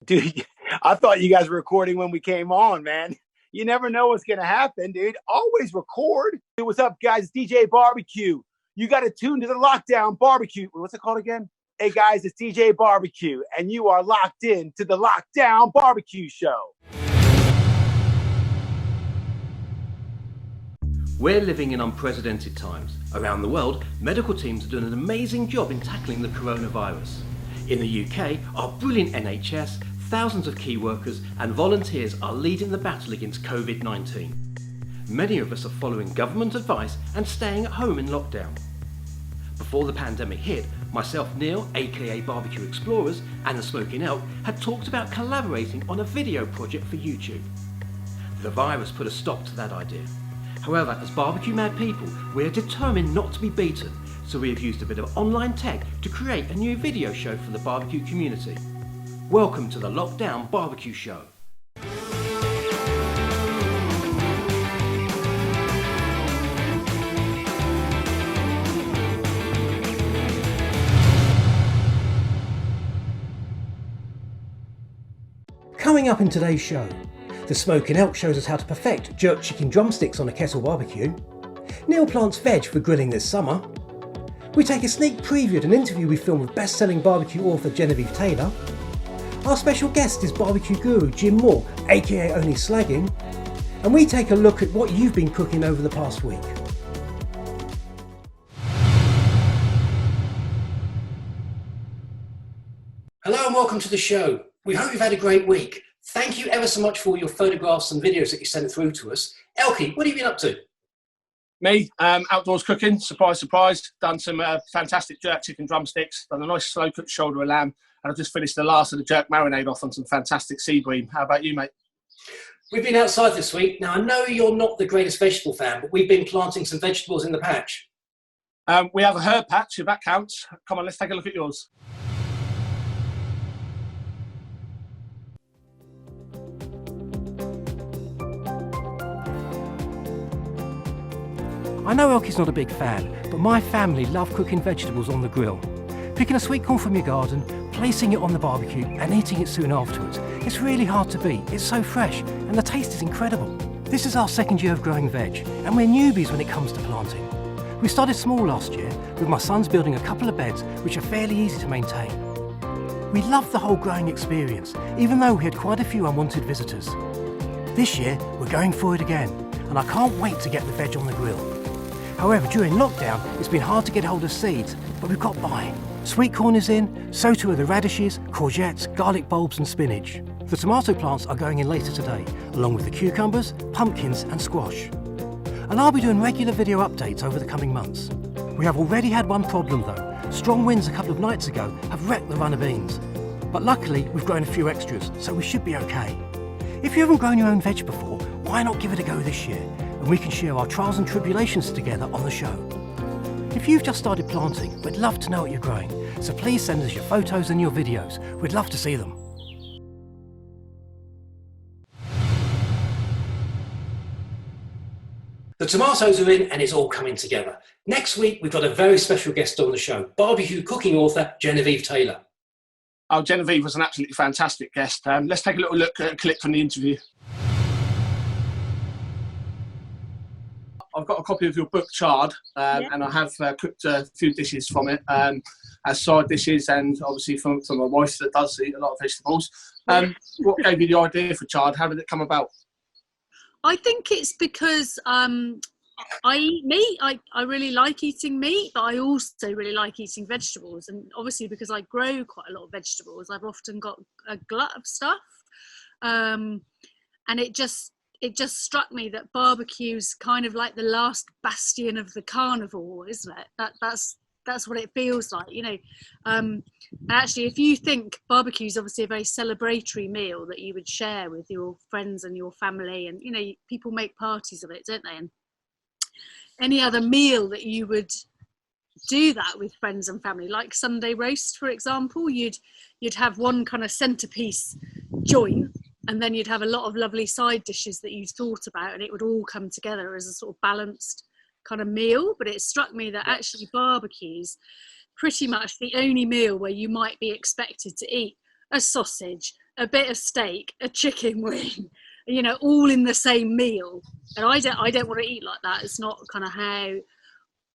Dude, I thought you guys were recording when we came on, man. You never know what's going to happen, dude. Always record. Hey, what's up, guys? It's DJ Barbecue. You got to tune to the Lockdown BBQ. What's it called again? Hey, guys, it's DJ Barbecue, and you are locked in to the Lockdown BBQ Show. We're living in unprecedented times. Around the world, medical teams are doing an amazing job in tackling the coronavirus. In the UK, our brilliant NHS, thousands of key workers and volunteers are leading the battle against COVID-19. Many of us are following government advice and staying at home in lockdown. Before the pandemic hit, myself, Neal, aka Barbecue Explorers, and the Smokin Elk had talked about collaborating on a video project for YouTube. The virus put a stop to that idea. However, as barbecue mad people, we are determined not to be beaten, so we have used a bit of online tech to create a new video show for the barbecue community. Welcome to the Lockdown BBQ Show. Coming up in today's show, the Smokin Elk shows us how to perfect jerk chicken drumsticks on a kettle barbecue. Neal plants veg for grilling this summer. We take a sneak preview at an interview we filmed with best-selling barbecue author Genevieve Taylor. Our special guest is barbecue guru Jim Moore, aka Onlyslaggin, and we take a look at what you've been cooking over the past week. Hello and welcome to the show. We hope you've had a great week. Thank you ever so much for all your photographs and videos that you sent through to us. Elky, what have you been up to? Me, outdoors cooking, surprise, surprise. Done some fantastic jerk chicken drumsticks, done a nice slow cooked shoulder of lamb, and I've just finished the last of the jerk marinade off on some fantastic sea bream. How about you, mate? We've been outside this week. Now, I know you're not the greatest vegetable fan, but we've been planting some vegetables in the patch. We have a herb patch, if that counts. Come on, let's take a look at yours. I know Elky's not a big fan, but my family love cooking vegetables on the grill. Picking a sweet corn from your garden, placing it on the barbecue and eating it soon afterwards. It's really hard to beat. It's so fresh and the taste is incredible. This is our second year of growing veg and we're newbies when it comes to planting. We started small last year with my sons building a couple of beds which are fairly easy to maintain. We loved the whole growing experience, even though we had quite a few unwanted visitors. This year, we're going for it again and I can't wait to get the veg on the grill. However, during lockdown, it's been hard to get hold of seeds, but we've got by. Sweet corn is in, so too are the radishes, courgettes, garlic bulbs and spinach. The tomato plants are going in later today, along with the cucumbers, pumpkins and squash. And I'll be doing regular video updates over the coming months. We have already had one problem though. Strong winds a couple of nights ago have wrecked the run of beans. But luckily, we've grown a few extras, so we should be okay. If you haven't grown your own veg before, why not give it a go this year? And we can share our trials and tribulations together on the show. If you've just started planting, we'd love to know what you're growing, so please send us your photos and your videos. We'd love to see them. The tomatoes are in and it's all coming together. Next week, we've got a very special guest on the show, barbecue cooking author Genevieve Taylor. Oh, Genevieve was an absolutely fantastic guest. Let's take a little look at a clip from the interview. I've got a copy of your book, Charred, and I have cooked a few dishes from it as side dishes, and obviously from my wife that does eat a lot of vegetables. What gave you the idea for Charred? How did it come about? I think it's because I eat meat. I really like eating meat, but I also really like eating vegetables. And obviously because I grow quite a lot of vegetables, I've often got a glut of stuff. And it just struck me that barbecue's kind of like the last bastion of the carnivore, isn't it? That's what it feels like, you know. And actually, if you think barbecue's obviously a very celebratory meal that you would share with your friends and your family, and you know, people make parties of it, don't they? And any other meal that you would do that with friends and family, like Sunday roast, for example, you'd have one kind of centerpiece joint. And then you'd have a lot of lovely side dishes that you'd thought about, and it would all come together as a sort of balanced kind of meal. But it struck me that actually barbecue's pretty much the only meal where you might be expected to eat a sausage, a bit of steak, a chicken wing, you know, all in the same meal. And I don't want to eat like that. It's not kind of how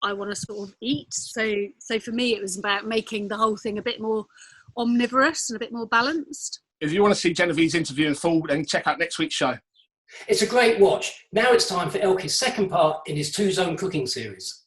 I want to sort of eat. So for me, it was about making the whole thing a bit more omnivorous and a bit more balanced. If you want to see Genevieve's interview in full, then check out next week's show. It's a great watch. Now it's time for Elky's second part in his two-zone cooking series.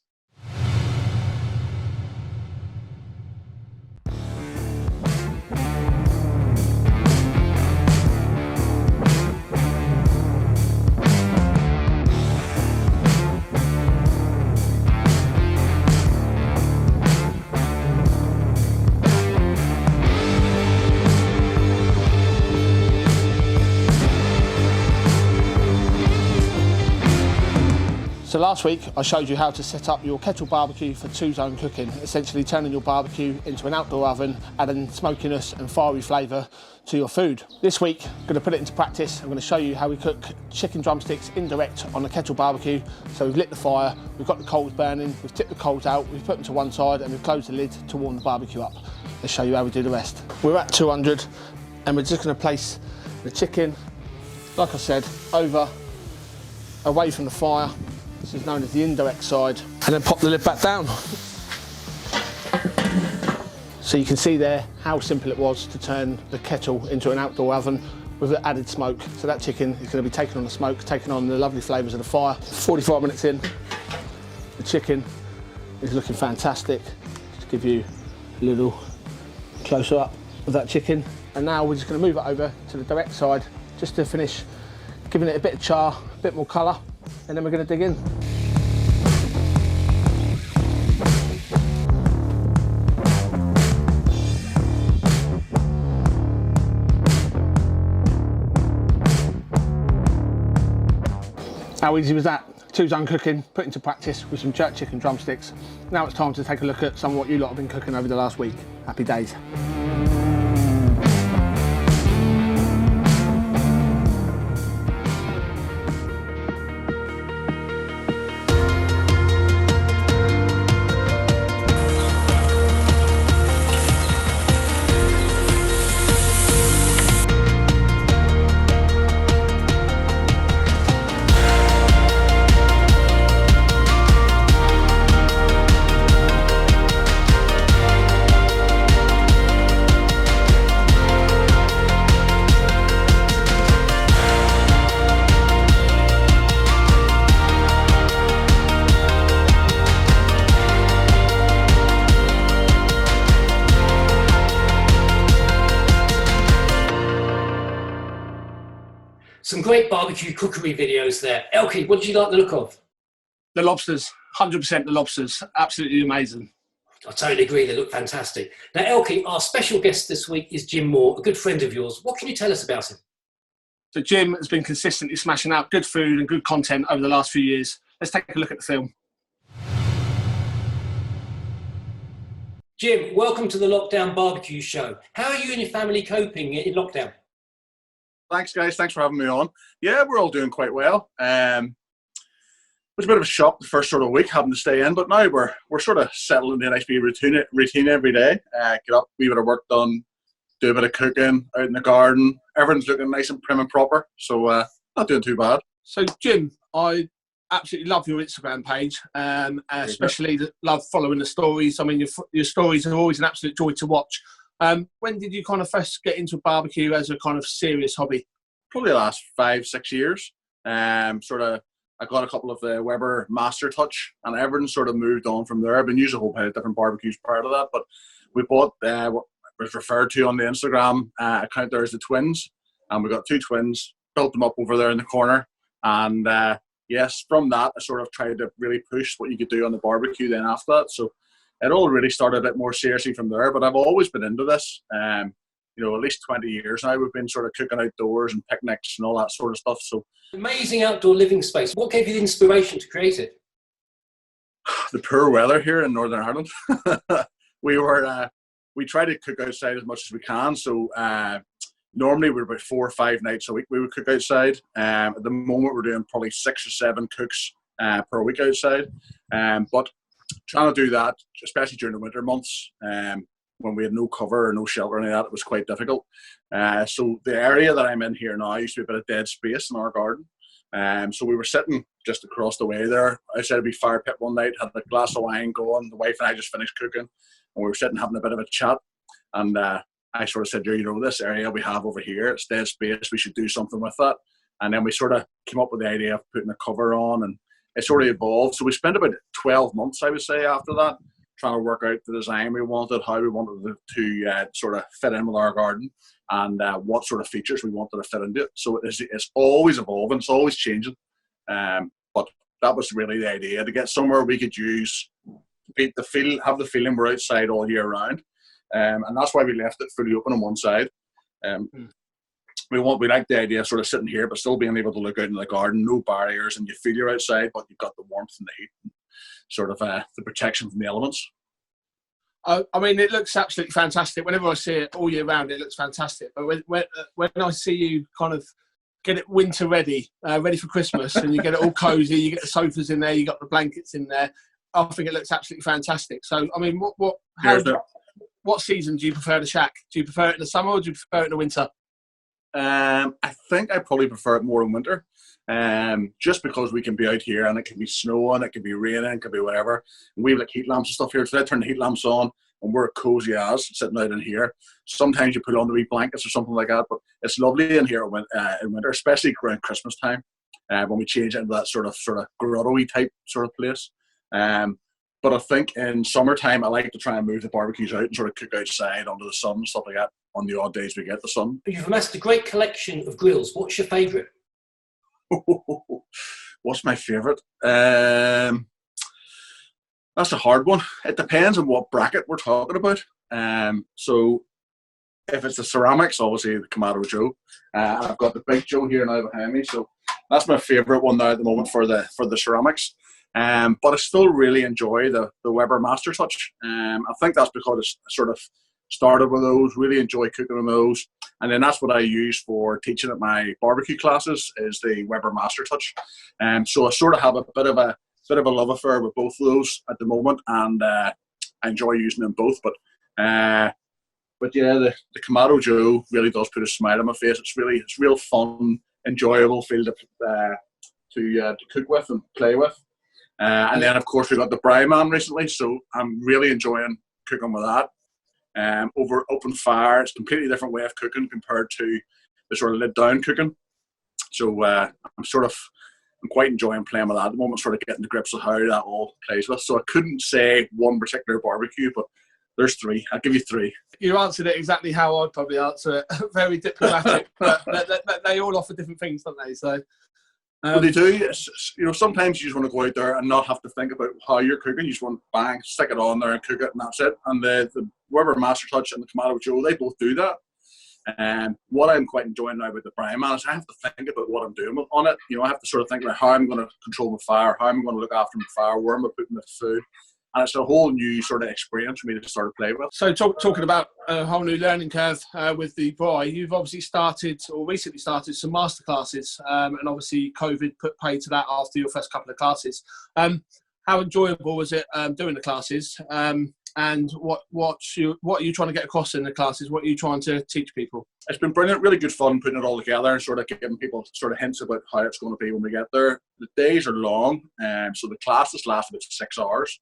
So last week I showed you how to set up your kettle barbecue for two-zone cooking, essentially turning your barbecue into an outdoor oven, adding smokiness and fiery flavour to your food. This week I'm going to put it into practice. I'm going to show you how we cook chicken drumsticks indirect on the kettle barbecue. So we've lit the fire, we've got the coals burning, we've tipped the coals out, we've put them to one side and we've closed the lid to warm the barbecue up. Let's show you how we do the rest. We're at 200 and we're just going to place the chicken, like I said, away from the fire. This is known as the indirect side, and then pop the lid back down. So you can see there how simple it was to turn the kettle into an outdoor oven with the added smoke. So that chicken is going to be taking on the smoke, taking on the lovely flavours of the fire. 45 minutes in, the chicken is looking fantastic. Just give you a little closer up of that chicken. And now we're just going to move it over to the direct side just to finish giving it a bit of char, a bit more colour. And then we're going to dig in. How easy was that? Two-zone cooking, put into practice with some jerk chicken drumsticks. Now it's time to take a look at some of what you lot have been cooking over the last week. Happy days. Some great barbecue cookery videos there. Elky, what did you like the look of? The lobsters, 100% the lobsters, absolutely amazing. I totally agree, they look fantastic. Now, Elky, our special guest this week is Jim Moore, a good friend of yours. What can you tell us about him? So Jim has been consistently smashing out good food and good content over the last few years. Let's take a look at the film. Jim, welcome to the Lockdown BBQ Show. How are you and your family coping in lockdown? Thanks, guys. Thanks for having me on. Yeah, we're all doing quite well. It was a bit of a shock the first sort of week having to stay in, but now we're sort of settled into a nice routine every day. Get up, wee bit of work done, do a bit of cooking out in the garden. Everything's looking nice and prim and proper, so not doing too bad. So Jim, I absolutely love your Instagram page, especially love following the stories. I mean, your stories are always an absolute joy to watch. When did you kind of first get into barbecue as a kind of serious hobby? Probably the last 5-6 years. I got a couple of the Weber Master Touch, and everything sort of moved on from there. I've been using a whole pile of different barbecues prior to that, but we bought what was referred to on the Instagram account there as the twins, and we got 2 twins, built them up over there in the corner, and yes, from that I sort of tried to really push what you could do on the barbecue then after that. So it all really started a bit more seriously from there, but I've always been into this. At least 20 years now we've been sort of cooking outdoors and picnics and all that sort of stuff. So amazing outdoor living space. What gave you the inspiration to create it? The poor weather here in Northern Ireland. We try to cook outside as much as we can. So normally we're about 4 or 5 nights a week we would cook outside. At the moment we're doing probably 6 or 7 cooks per week outside. But trying to do that, especially during the winter months, when we had no cover or no shelter or any of that, it was quite difficult. So the area that I'm in here now used to be a bit of dead space in our garden. So we were sitting just across the way there. I said it'd be fire pit one night, had a glass of wine going. The wife and I just finished cooking, and we were sitting having a bit of a chat. And I sort of said, you know, this area we have over here, it's dead space, we should do something with that. And then we sort of came up with the idea of putting a cover on, and it sort of evolved. So we spent about 12 months, I would say, after that, trying to work out the design we wanted, how we wanted it to sort of fit in with our garden, and what sort of features we wanted to fit into it. So it's always evolving, it's always changing. But that was really the idea, to get somewhere we could use, have the feeling we're outside all year round. And that's why we left it fully open on one side. We like the idea of sort of sitting here, but still being able to look out in the garden, no barriers, and you feel you're outside, but you've got the warmth and the heat, and sort of the protection from the elements. I mean, it looks absolutely fantastic. Whenever I see it all year round, it looks fantastic. But when I see you kind of get it winter ready, ready for Christmas, and you get it all cozy, you get the sofas in there, you got the blankets in there, I think it looks absolutely fantastic. So, I mean, what season do you prefer the shack? Do you prefer it in the summer, or do you prefer it in the winter? I think I probably prefer it more in winter, just because we can be out here and it can be snowing, it can be raining, it can be whatever. And we have like heat lamps and stuff here, so I turn the heat lamps on and we're cozy as sitting out in here. Sometimes you put on the wee blankets or something like that, but it's lovely in here in winter, especially around Christmas time, when we change into that sort of grotto-y type sort of place. But I think in summertime, I like to try and move the barbecues out and sort of cook outside under the sun and stuff like that on the odd days we get the sun. You've amassed a great collection of grills. What's your favourite? What's my favourite? That's a hard one. It depends on what bracket we're talking about. So if it's the ceramics, obviously the Kamado Joe. I've got the Big Joe here now behind me. So that's my favourite one now at the moment for the ceramics. But I still really enjoy the Weber Master Touch. I think that's because I sort of started with those, really enjoy cooking with those. And then that's what I use for teaching at my barbecue classes, is the Weber Master Touch. So I sort of have a bit of a love affair with both of those at the moment, and I enjoy using them both. But yeah, the Kamado Joe really does put a smile on my face. It's real fun, enjoyable feel to cook with and play with. And then, of course, we got the Bry Man recently, so I'm really enjoying cooking with that. Over open fire, it's a completely different way of cooking compared to the sort of lid down cooking. So I'm quite enjoying playing with that at the moment, sort of getting to grips with how that all plays with. So I couldn't say one particular barbecue, but there's three. I'll give you three. You answered it exactly how I'd probably answer it. Very diplomatic, but they all offer different things, don't they? So. Well, they do. Sometimes you just want to go out there and not have to think about how you're cooking. You just want to bang, stick it on there and cook it, and that's it. And the Weber Master Touch and the Kamado Joe, they both do that. And what I'm quite enjoying now with the Bry Man is I have to think about what I'm doing on it. I have to sort of think about how I'm going to control my fire, how I'm going to look after my fire, where am I putting the food. And it's a whole new sort of experience for me to start to play with. So talking about a whole new learning curve with the Bry, you've obviously recently started some masterclasses, and obviously COVID put pay to that after your first couple of classes. How enjoyable was it doing the classes? And what are you trying to get across in the classes? What are you trying to teach people? It's been brilliant, really good fun putting it all together and sort of giving people sort of hints about how it's going to be when we get there. The days are long, so the classes last about 6 hours.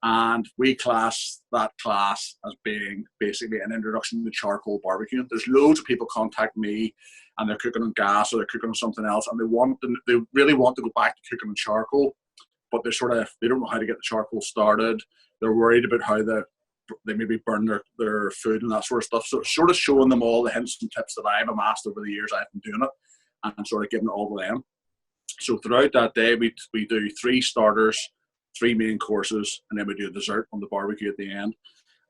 And we class that class as being basically an introduction to charcoal barbecue. There's loads of people contact me and they're cooking on gas or they're cooking on something else, and they really want to go back to cooking on charcoal, but they don't know how to get the charcoal started. They're worried about how they maybe burn their food and that sort of stuff. So it's sort of showing them all the hints and tips that I've amassed over the years I've been doing it, and sort of giving it all to them. So throughout that day, we do 3 starters, 3 main courses, and then we do a dessert on the barbecue at the end.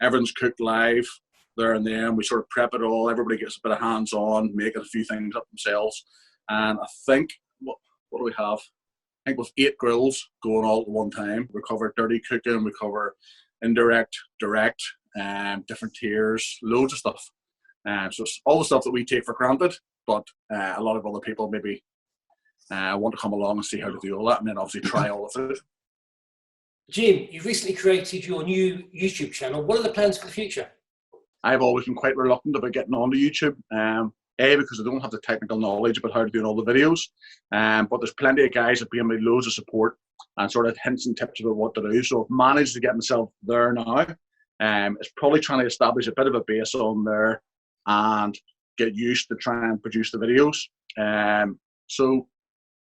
Everything's cooked live there and then. We sort of prep it all. Everybody gets a bit of hands-on, making a few things up themselves. And I think, what do we have? I think with 8 grills going all at one time. We cover dirty cooking, we cover indirect, direct, different tiers, loads of stuff. So it's all the stuff that we take for granted, but a lot of other people maybe want to come along and see how to do all that, and then obviously try all of it. Jim, you've recently created your new YouTube channel. What are the plans for the future? I've always been quite reluctant about getting onto YouTube. A, because I don't have the technical knowledge about how to do all the videos. But there's plenty of guys that give me loads of support and sort of hints and tips about what to do. So I've managed to get myself there now. It's probably trying to establish a bit of a base on there and get used to try and produce the videos. So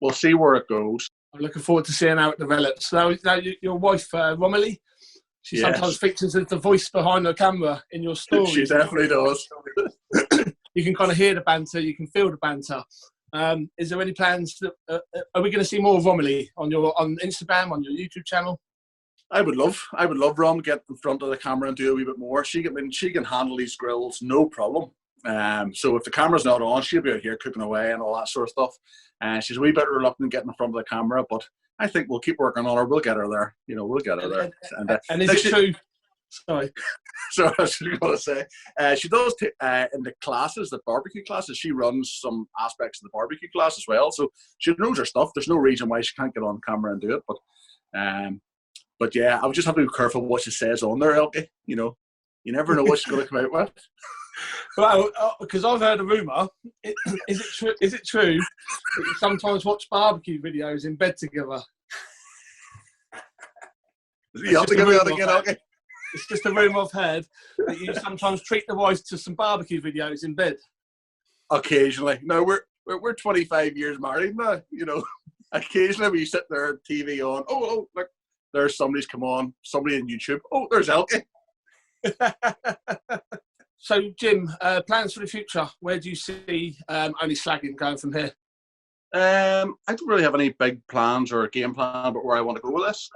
we'll see where it goes. I'm looking forward to seeing how it develops. Now your wife, Romilly, she sometimes features as the voice behind the camera in your stories. She definitely does. You can kind of hear the banter, you can feel the banter. Is there any plans? Are we going to see more of Romilly on Instagram, on your YouTube channel? I would love Rom to get in front of the camera and do a wee bit more. She can handle these grills, no problem. So if the camera's not on, she'll be out here cooking away and all that sort of stuff. She's a wee bit reluctant getting in front of the camera, but I think we'll keep working on her. We'll get her there. We'll get her there. And is it true? Sorry. So I was going to say, she does in the classes, the barbecue classes. She runs some aspects of the barbecue class as well, so she knows her stuff. There's no reason why she can't get on camera and do it. But yeah, I would just have to be careful what she says on there, Elky. You never know what she's going to come out with. Well, because I've heard a rumour. Is it true that you sometimes watch barbecue videos in bed together? You have to give me that again, Elky. It's just a rumour I've heard that you sometimes treat the wife to some barbecue videos in bed. Occasionally. No, we're 25 years married now. Occasionally we sit there, TV on. Oh, look, there's somebody's come on. Somebody in YouTube. Oh, there's Elky. So, Jim, plans for the future. Where do you see Onlyslaggin going from here? I don't really have any big plans or a game plan about where I want to go with this.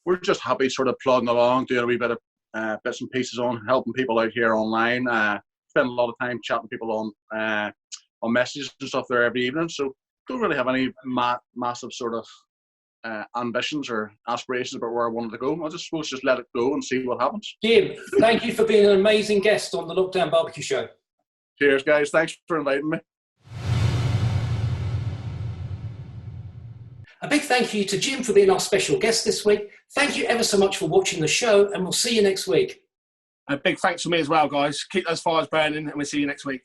We're just happy sort of plodding along, doing a wee bit of bits and pieces on helping people out here online. Spend a lot of time chatting to people on messages and stuff there every evening. So don't really have any massive sort of ambitions or aspirations about where I wanted to go. I'll just let it go and see what happens. Jim, thank you for being an amazing guest on the Lockdown BBQ Show. Cheers, guys. Thanks for inviting me. A big thank you to Jim for being our special guest this week. Thank you ever so much for watching the show, and we'll see you next week. A big thanks from me as well, guys. Keep those fires burning, and we'll see you next week.